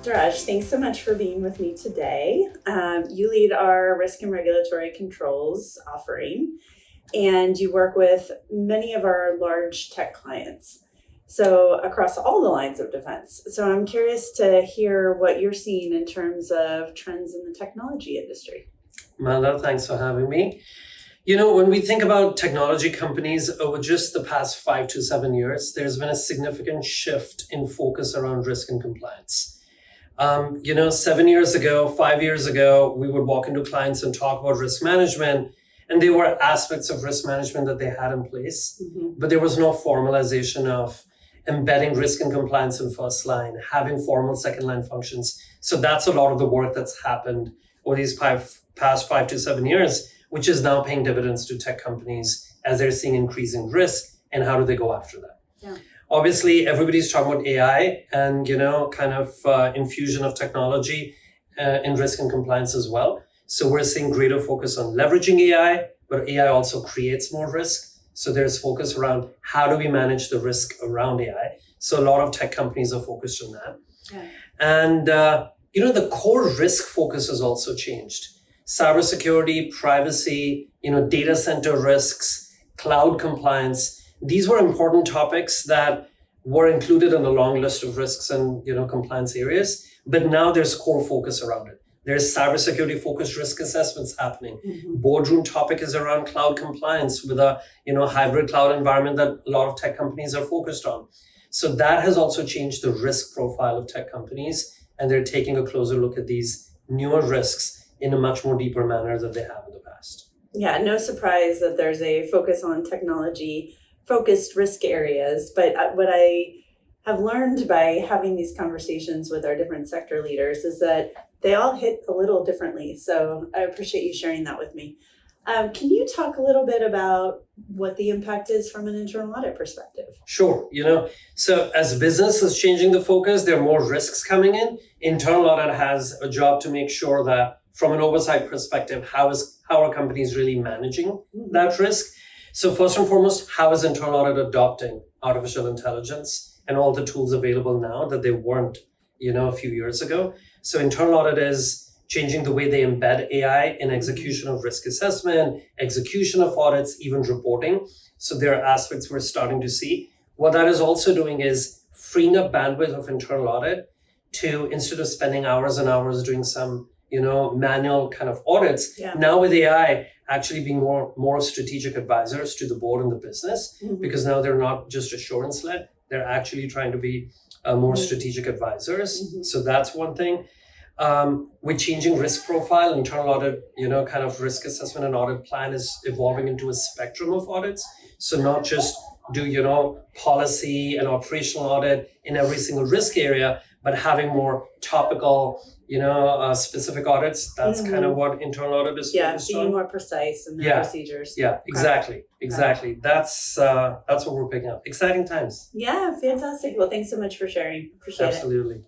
Dhiraj, thanks so much for being with me today. You lead our risk and regulatory controls offering, and you work with many of our large tech clients. So across all the lines of defense. So I'm curious to hear what you're seeing in terms of trends in the technology industry. Mala, thanks for having me. When we think about technology companies over just the past 5 to 7 years, there's been a significant shift in focus around risk and compliance. 7 years ago, 5 years ago, we would walk into clients and talk about risk management, and there were aspects of risk management that they had in place, but there was no formalization of embedding risk and compliance in first line, having formal second line functions. So that's a lot of the work that's happened over these past 5 to 7 years, which is now paying dividends to tech companies as they're seeing increasing risk, and how do they go after that? Yeah. Obviously, everybody's talking about AI and, infusion of technology in risk and compliance as well. So we're seeing greater focus on leveraging AI, but AI also creates more risk. So there's focus around how do we manage the risk around AI. So a lot of tech companies are focused on that. Yeah. And, the core risk focus has also changed. Cybersecurity, privacy, data center risks, cloud compliance. These were important topics that were included in a long list of risks and compliance areas, but now there's core focus around it. There's cybersecurity focused risk assessments happening. Boardroom topic is around cloud compliance with a hybrid cloud environment that a lot of tech companies are focused on. So that has also changed the risk profile of tech companies, and they're taking a closer look at these newer risks in a much more deeper manner than they have in the past. Yeah, no surprise that there's a focus on technology focused risk areas. But what I have learned by having these conversations with our different sector leaders is that they all hit a little differently. So I appreciate you sharing that with me. Can you talk a little bit about what the impact is from an internal audit perspective? Sure. So as business is changing the focus, there are more risks coming in. Internal audit has a job to make sure that from an oversight perspective, how are companies really managing that risk? So first and foremost, how is internal audit adopting artificial intelligence and all the tools available now that they weren't, a few years ago? So internal audit is changing the way they embed AI in execution of risk assessment, execution of audits, even reporting. So there are aspects we're starting to see. What that is also doing is freeing up bandwidth of internal audit to, instead of spending hours and hours doing some manual kind of audits. Yeah. Now with AI, actually being more strategic advisors to the board and the business, because now they're not just assurance led, they're actually trying to be more strategic advisors. So that's one thing. With changing risk profile, internal audit, kind of risk assessment and audit plan is evolving into a spectrum of audits. So not just do, policy and operational audit in every single risk area, but having more topical, specific audits. That's kind of what internal audit is focused on. Being more precise in their procedures. Yeah, exactly. That's what we're picking up. Exciting times. Yeah, fantastic. Well, thanks so much for sharing. Appreciate it. Absolutely.